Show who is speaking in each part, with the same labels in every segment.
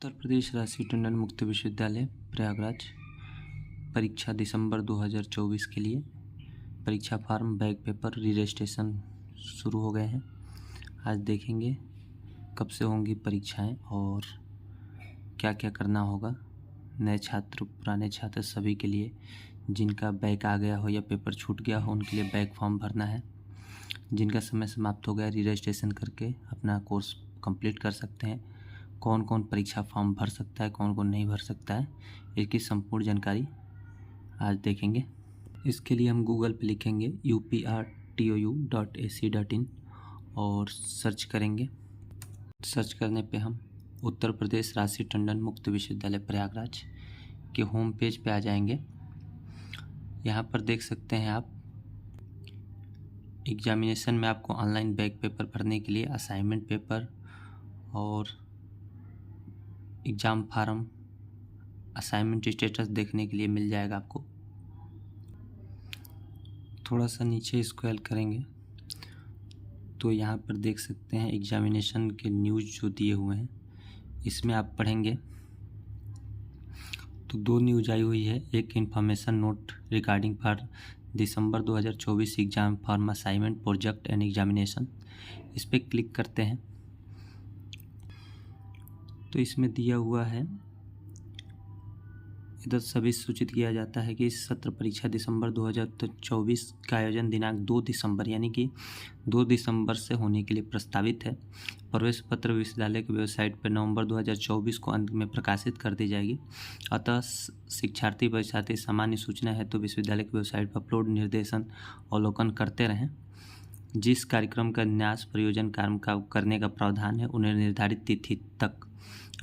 Speaker 1: उत्तर प्रदेश राशि टंडन मुक्त विश्वविद्यालय प्रयागराज परीक्षा दिसंबर 2024 के लिए परीक्षा form back paper re registration शुरू हो गए हैं। आज देखेंगे कब से होंगी परीक्षाएं और क्या क्या करना होगा। नए छात्र पुराने छात्र सभी के लिए, जिनका बैक आ गया हो या पेपर छूट गया हो उनके लिए बैक फॉर्म भरना है। जिनका समय समाप्त हो गया री रजिस्ट्रेशन करके अपना कोर्स कंप्लीट कर सकते हैं। कौन कौन परीक्षा फॉर्म भर सकता है, कौन कौन नहीं भर सकता है, इसकी संपूर्ण जानकारी आज देखेंगे। इसके लिए हम गूगल पे लिखेंगे uprtou.ac.in और सर्च करेंगे। सर्च करने पे हम उत्तर प्रदेश राशि टंडन मुक्त विश्वविद्यालय प्रयागराज के होम पेज पे आ जाएंगे। यहाँ पर देख सकते हैं आप एग्जामिनेशन में आपको ऑनलाइन बैक पेपर भरने के लिए असाइनमेंट पेपर और एग्ज़ाम फार्म असाइनमेंट स्टेटस देखने के लिए मिल जाएगा आपको। थोड़ा सा नीचे स्क्रॉल करेंगे तो यहाँ पर देख सकते हैं एग्जामिनेशन के न्यूज़ जो दिए हुए हैं, इसमें आप पढ़ेंगे तो दो न्यूज़ आई हुई है। एक information note regarding for December 2024 exam form assignment project and examination, इस पर क्लिक करते हैं तो इसमें दिया हुआ है, इधर सभी सूचित किया जाता है कि इस सत्र परीक्षा दिसंबर 2024 का आयोजन दिनांक 2 दिसंबर यानी कि 2 दिसंबर से होने के लिए प्रस्तावित है। प्रवेश पत्र विश्वविद्यालय की वेबसाइट पर नवंबर 2024 को अंत में प्रकाशित कर दी जाएगी। अतः शिक्षार्थी परीक्षार्थी सामान्य सूचना है तो विश्वविद्यालय की वेबसाइट पर अपलोड निर्देशन अवलोकन करते रहें। जिस कार्यक्रम का न्यास प्रयोजन कार्य का करने का प्रावधान है उन्हें निर्धारित तिथि तक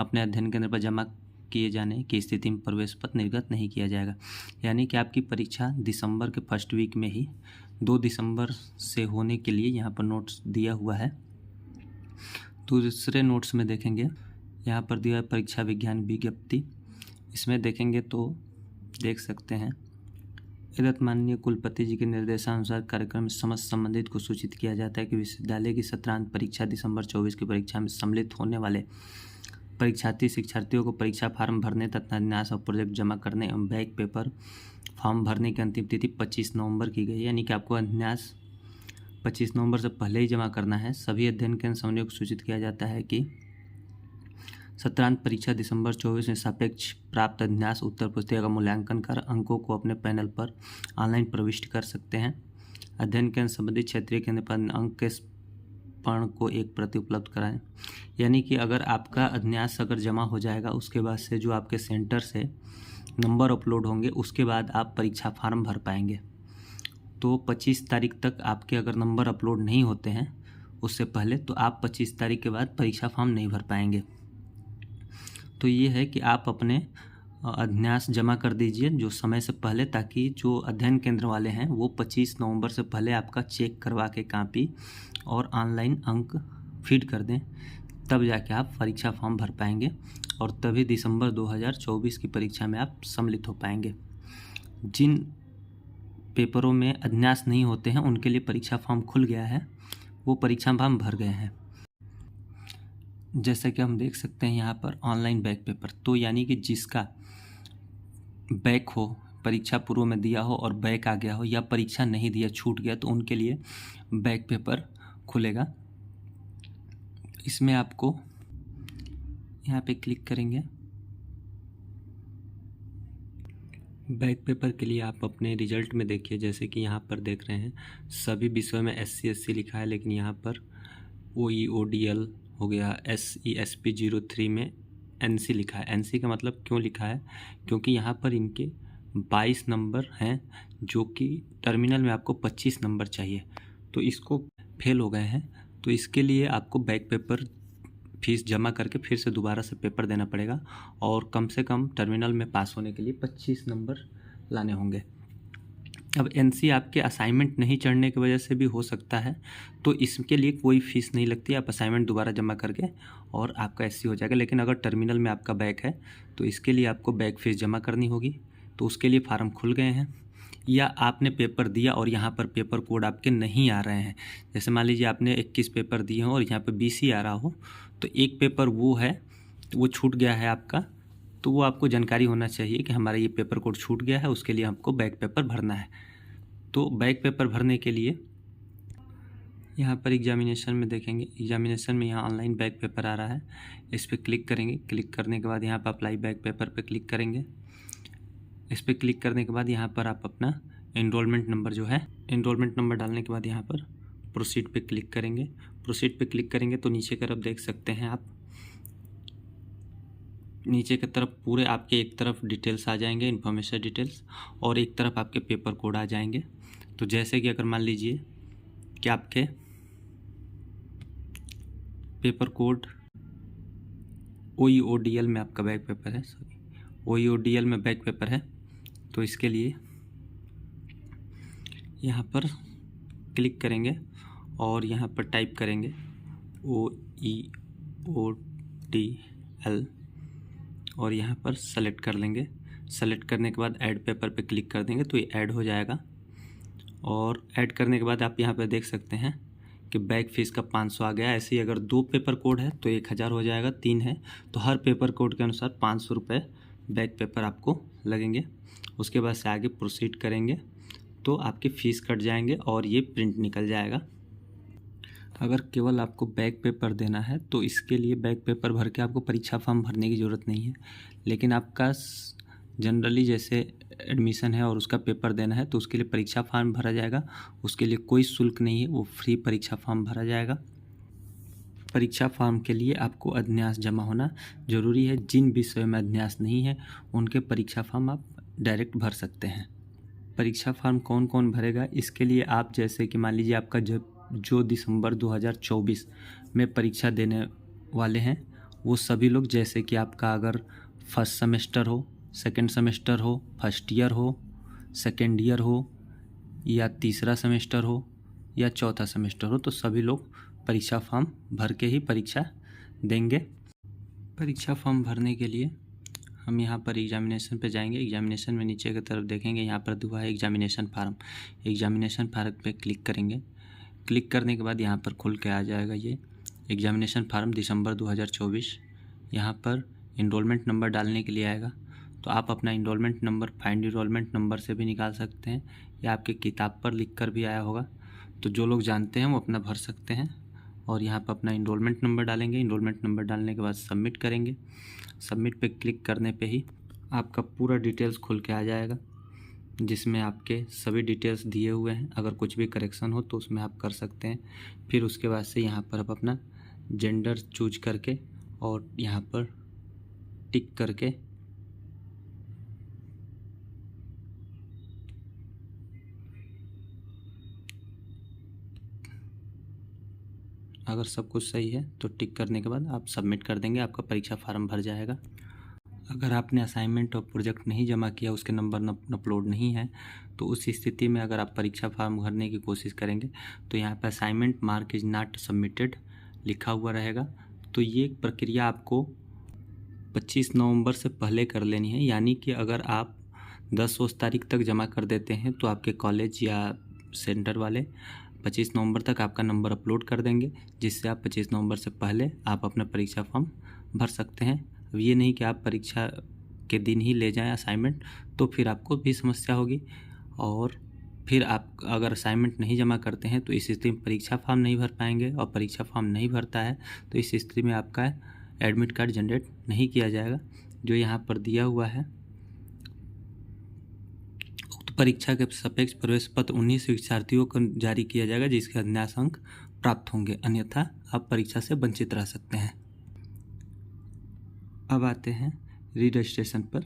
Speaker 1: अपने अध्ययन केंद्र पर जमा किए जाने की स्थिति में प्रवेश पत्र निर्गत नहीं किया जाएगा। यानी कि आपकी परीक्षा दिसंबर के फर्स्ट वीक में ही 2 दिसंबर से होने के लिए यहाँ पर नोट्स दिया हुआ है। तो दूसरे नोट्स में देखेंगे, यहाँ पर दिया है परीक्षा विज्ञान विज्ञप्ति। इसमें देखेंगे तो देख सकते हैं इधर माननीय कुलपति जी के निर्देशानुसार कार्यक्रम में समस्त संबंधित को सूचित किया जाता है कि विश्वविद्यालय की सत्रांत परीक्षा दिसंबर 24 की परीक्षा में सम्मिलित होने वाले परीक्षार्थी शिक्षार्थियों को परीक्षा फार्म भरने तथा न्यास और प्रोजेक्ट जमा करने एवं बैक पेपर फॉर्म भरने की अंतिम तिथि 25 नवंबर की गई है। यानी कि आपको न्यास 25 नवंबर से पहले ही जमा करना है। सभी अध्ययन केंद्र समन्वय को सूचित किया जाता है कि सत्रांत परीक्षा दिसंबर 24 में सापेक्ष प्राप्त न्यास उत्तर पुस्तिका का मूल्यांकन कर अंकों को अपने पैनल पर ऑनलाइन प्रविष्ट कर सकते हैं। अध्ययन केंद्र संबंधित क्षेत्रीय केंद्र पर अंक के पर्ण को एक प्रति उपलब्ध कराएं। यानी कि अगर आपका अध्यास अगर जमा हो जाएगा उसके बाद से जो आपके सेंटर से नंबर अपलोड होंगे उसके बाद आप परीक्षा फार्म भर पाएंगे। तो 25 तारीख तक आपके अगर नंबर अपलोड नहीं होते हैं उससे पहले तो आप 25 तारीख के बाद परीक्षा फॉर्म नहीं भर पाएंगे। तो ये है कि आप अपने अध्यास जमा कर दीजिए जो समय से पहले, ताकि जो अध्ययन केंद्र वाले हैं वो 25 नवंबर से पहले आपका चेक करवा के कॉपी और ऑनलाइन अंक फीड कर दें, तब जाके आप परीक्षा फॉर्म भर पाएंगे और तभी दिसंबर 2024 की परीक्षा में आप सम्मिलित हो पाएंगे। जिन पेपरों में अध्यास नहीं होते हैं उनके लिए परीक्षा फॉर्म खुल गया है, वो परीक्षा फॉर्म भर गए हैं। जैसा कि हम देख सकते हैं यहाँ पर ऑनलाइन बैक पेपर, तो यानी कि जिसका बैक हो, परीक्षा पूर्व में दिया हो और बैक आ गया हो या परीक्षा नहीं दिया छूट गया तो उनके लिए बैक पेपर खुलेगा। इसमें आपको यहाँ पे क्लिक करेंगे। बैक पेपर के लिए आप अपने रिजल्ट में देखिए, जैसे कि यहाँ पर देख रहे हैं सभी विषयों में SC लिखा है, लेकिन यहाँ पर OEODL हो गया, SESP 03 में NC लिखा है। NC का मतलब क्यों लिखा है, क्योंकि यहाँ पर इनके 22 नंबर हैं जो कि टर्मिनल में आपको 25 नंबर चाहिए, तो इसको फेल हो गए हैं। तो इसके लिए आपको बैक पेपर फीस जमा करके फिर से दोबारा से पेपर देना पड़ेगा और कम से कम टर्मिनल में पास होने के लिए 25 नंबर लाने होंगे। अब NC आपके असाइनमेंट नहीं चढ़ने की वजह से भी हो सकता है, तो इसके लिए कोई फ़ीस नहीं लगती, आप असाइनमेंट दोबारा जमा करके और आपका SC हो जाएगा। लेकिन अगर टर्मिनल में आपका बैक है तो इसके लिए आपको बैक फ़ीस जमा करनी होगी। तो उसके लिए फार्म खुल गए हैं, या आपने पेपर दिया और यहाँ पर पेपर कोड आपके नहीं आ रहे हैं। जैसे मान लीजिए आपने 21 पेपर दिए हों और यहाँ पर BC आ रहा हो, तो एक पेपर वो है वो छूट गया है आपका, तो वो आपको जानकारी होना चाहिए कि हमारा ये पेपर कोड छूट गया है, उसके लिए हमको बैक पेपर भरना है। तो बैक पेपर भरने के लिए यहाँ पर एग्जामिनेशन में देखेंगे, एग्जामिनेशन में यहाँ ऑनलाइन बैक पेपर आ रहा है, इस पर क्लिक करेंगे। क्लिक करने के बाद यहाँ पर अप्लाई बैक पेपर पे क्लिक करेंगे। इस पर क्लिक करने के बाद यहाँ पर आप अपना एनरोलमेंट नंबर जो है, एनरोलमेंट नंबर डालने के बाद यहाँ पर प्रोसीड पे क्लिक करेंगे। प्रोसीड पे क्लिक करेंगे तो नीचे की तरफ देख सकते हैं आप, नीचे की तरफ पूरे आपके एक तरफ डिटेल्स आ जाएंगे, इन्फॉर्मेशन डिटेल्स, और एक तरफ आपके पेपर कोड आ जाएंगे। तो जैसे कि अगर मान लीजिए कि आपके पेपर कोड OEODL में आपका बैक पेपर है, OEODL में बैक पेपर है, तो इसके लिए यहाँ पर क्लिक करेंगे और यहाँ पर टाइप करेंगे OEODL और यहाँ पर सेलेक्ट कर लेंगे। सेलेक्ट करने के बाद ऐड पेपर पे क्लिक कर देंगे तो ये ऐड हो जाएगा। और ऐड करने के बाद आप यहाँ पर देख सकते हैं कि बैक फीस का 500 आ गया। ऐसे ही अगर 2 पेपर कोड है तो 1000 हो जाएगा, 3 है तो हर पेपर कोड के अनुसार 500 रुपये बैक पेपर आपको लगेंगे। उसके बाद से आगे प्रोसीड करेंगे तो आपकी फ़ीस कट जाएंगे और ये प्रिंट निकल जाएगा। अगर केवल आपको बैक पेपर देना है तो इसके लिए बैक पेपर भर के आपको परीक्षा फॉर्म भरने की ज़रूरत नहीं है। लेकिन आपका जनरली जैसे एडमिशन है और उसका पेपर देना है तो उसके लिए परीक्षा फॉर्म भरा जाएगा, उसके लिए कोई शुल्क नहीं है, वो फ्री परीक्षा फॉर्म भरा जाएगा। परीक्षा फॉर्म के लिए आपको अध्यास जमा होना ज़रूरी है। जिन विषयों में अध्यास नहीं है उनके परीक्षा फॉर्म आप डायरेक्ट भर सकते हैं। परीक्षा फॉर्म कौन कौन भरेगा, इसके लिए आप जैसे कि मान लीजिए आपका जो दिसंबर 2024 में परीक्षा देने वाले हैं वो सभी लोग, जैसे कि आपका अगर फर्स्ट सेमेस्टर हो, सेकंड सेमेस्टर हो, फर्स्ट ईयर हो, सेकंड ईयर हो, या तीसरा सेमेस्टर हो, या चौथा सेमेस्टर हो, तो सभी लोग परीक्षा फॉर्म भर के ही परीक्षा देंगे। परीक्षा फॉर्म भरने के लिए हम यहाँ पर एग्जामिनेशन पे जाएंगे। एग्जामिनेशन में नीचे की तरफ देखेंगे यहाँ पर दिया है एग्जामिनेशन फार्म। एग्जामिनेशन फार्म पे क्लिक करेंगे। क्लिक करने के बाद यहाँ पर खुल के आ जाएगा ये एग्जामिनेशन फार्म दिसंबर 2024। यहाँ पर इनरोलमेंट नंबर डालने के लिए आएगा, तो आप अपना enrolment number find enrolment number से भी निकाल सकते हैं या आपके किताब पर लिख कर भी आया होगा, तो जो लोग जानते हैं वो अपना भर सकते हैं। और यहाँ पर अपना इनरोलमेंट नंबर डालेंगे। इनरोलमेंट नंबर डालने के बाद सबमिट करेंगे। सबमिट पे क्लिक करने पे ही आपका पूरा डिटेल्स खुल के आ जाएगा, जिसमें आपके सभी डिटेल्स दिए हुए हैं। अगर कुछ भी करेक्शन हो तो उसमें आप कर सकते हैं। फिर उसके बाद से यहाँ पर आप अपना जेंडर चूज करके और यहाँ पर टिक करके अगर सब कुछ सही है तो टिक करने के बाद आप सबमिट कर देंगे, आपका परीक्षा फार्म भर जाएगा। अगर आपने असाइनमेंट और प्रोजेक्ट नहीं जमा किया, उसके नंबर अपलोड नहीं है, तो उस स्थिति में अगर आप परीक्षा फार्म भरने की कोशिश करेंगे तो यहाँ पर assignment mark is not submitted लिखा हुआ रहेगा। तो ये प्रक्रिया आपको 25 नवंबर से पहले कर लेनी है। यानी कि अगर आप 10 तारीख तक जमा कर देते हैं तो आपके कॉलेज या सेंटर वाले 25 नवंबर तक आपका नंबर अपलोड कर देंगे, जिससे आप 25 नवंबर से पहले आप अपना परीक्षा फॉर्म भर सकते हैं। अब ये नहीं कि आप परीक्षा के दिन ही ले जाएं असाइनमेंट, तो फिर आपको भी समस्या होगी। और फिर आप अगर असाइनमेंट नहीं जमा करते हैं तो इस स्थिति में परीक्षा फॉर्म नहीं भर पाएंगे, और परीक्षा फॉर्म नहीं भरता है तो इस स्थिति में आपका एडमिट कार्ड जनरेट नहीं किया जाएगा। जो यहाँ पर दिया हुआ है, उक्त परीक्षा के सापेक्ष प्रवेश पत्र 19 शिक्षार्थियों को जारी किया जाएगा जिसके अध्यास अंक प्राप्त होंगे, अन्यथा आप परीक्षा से वंचित रह सकते हैं। अब आते हैं री रजिस्ट्रेशन पर।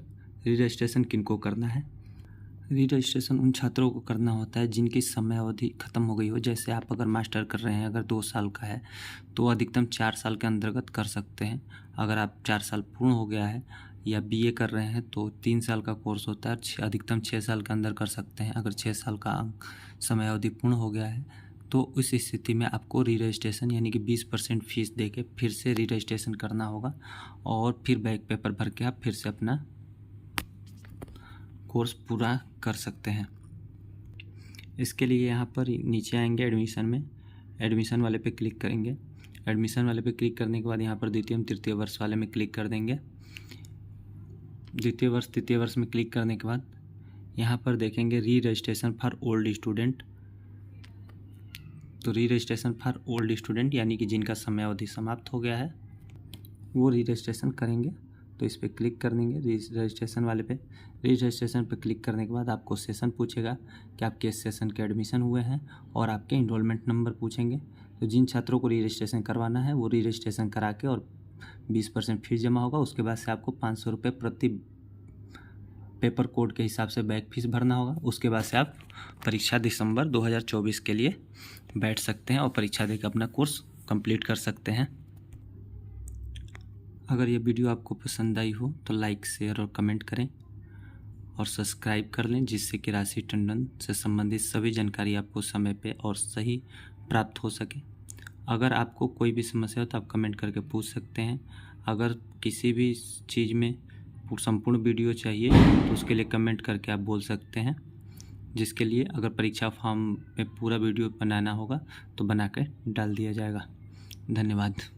Speaker 1: री रजिस्ट्रेशन किनको करना है? री रजिस्ट्रेशन उन छात्रों को करना होता है जिनकी समय अवधि खत्म हो गई हो। जैसे आप अगर मास्टर कर रहे हैं, अगर 2 साल का है तो अधिकतम 4 साल के अंतर्गत कर सकते हैं। अगर आप 4 साल पूर्ण हो गया है, या बीए कर रहे हैं तो 3 साल का कोर्स होता है, अधिकतम 6 साल के अंदर कर सकते हैं। अगर 6 साल का समय अवधि पूर्ण हो गया है तो उस स्थिति में आपको री रजिस्ट्रेशन यानी कि 20% फीस दे के फिर से री रजिस्ट्रेशन करना होगा, और फिर बैक पेपर भर के आप फिर से अपना कोर्स पूरा कर सकते हैं। इसके लिए यहाँ पर नीचे आएंगे एडमिशन में, एडमिशन वाले पे क्लिक करेंगे। एडमिशन वाले पे क्लिक करने के बाद यहाँ पर द्वितीय तृतीय वर्ष वाले में क्लिक कर देंगे। द्वितीय वर्ष तृतीय वर्ष में क्लिक करने के बाद यहाँ पर देखेंगे री रजिस्ट्रेशन फॉर ओल्ड स्टूडेंट। तो री रजिस्ट्रेशन फॉर ओल्ड स्टूडेंट यानी कि जिनका समय अवधि समाप्त हो गया है वो री रजिस्ट्रेशन करेंगे। तो इस पर क्लिक कर देंगे रजिस्ट्रेशन वाले पे। रजिस्ट्रेशन पे क्लिक करने के बाद आपको सेशन पूछेगा कि आप किस सेशन के एडमिशन हुए हैं और आपके इनरोलमेंट नंबर पूछेंगे। तो जिन छात्रों को री रजिस्ट्रेशन करवाना है वो री रजिस्ट्रेशन करा के और 20% फीस जमा होगा। उसके बाद से आपको 500 रुपये प्रति पेपर कोड के हिसाब से बैक फीस भरना होगा। उसके बाद से आप परीक्षा दिसंबर 2024 के लिए बैठ सकते हैं और परीक्षा देकर अपना कोर्स कंप्लीट कर सकते हैं। अगर ये वीडियो आपको पसंद आई हो तो लाइक शेयर और कमेंट करें और सब्सक्राइब कर लें, जिससे कि राशि टंडन से संबंधित सभी जानकारी आपको समय पे और सही प्राप्त हो सके। अगर आपको कोई भी समस्या हो तो आप कमेंट करके पूछ सकते हैं। अगर किसी भी चीज़ में संपूर्ण वीडियो चाहिए तो उसके लिए कमेंट करके आप बोल सकते हैं, जिसके लिए अगर परीक्षा फॉर्म में पूरा वीडियो बनाना होगा तो बना के डाल दिया जाएगा। धन्यवाद।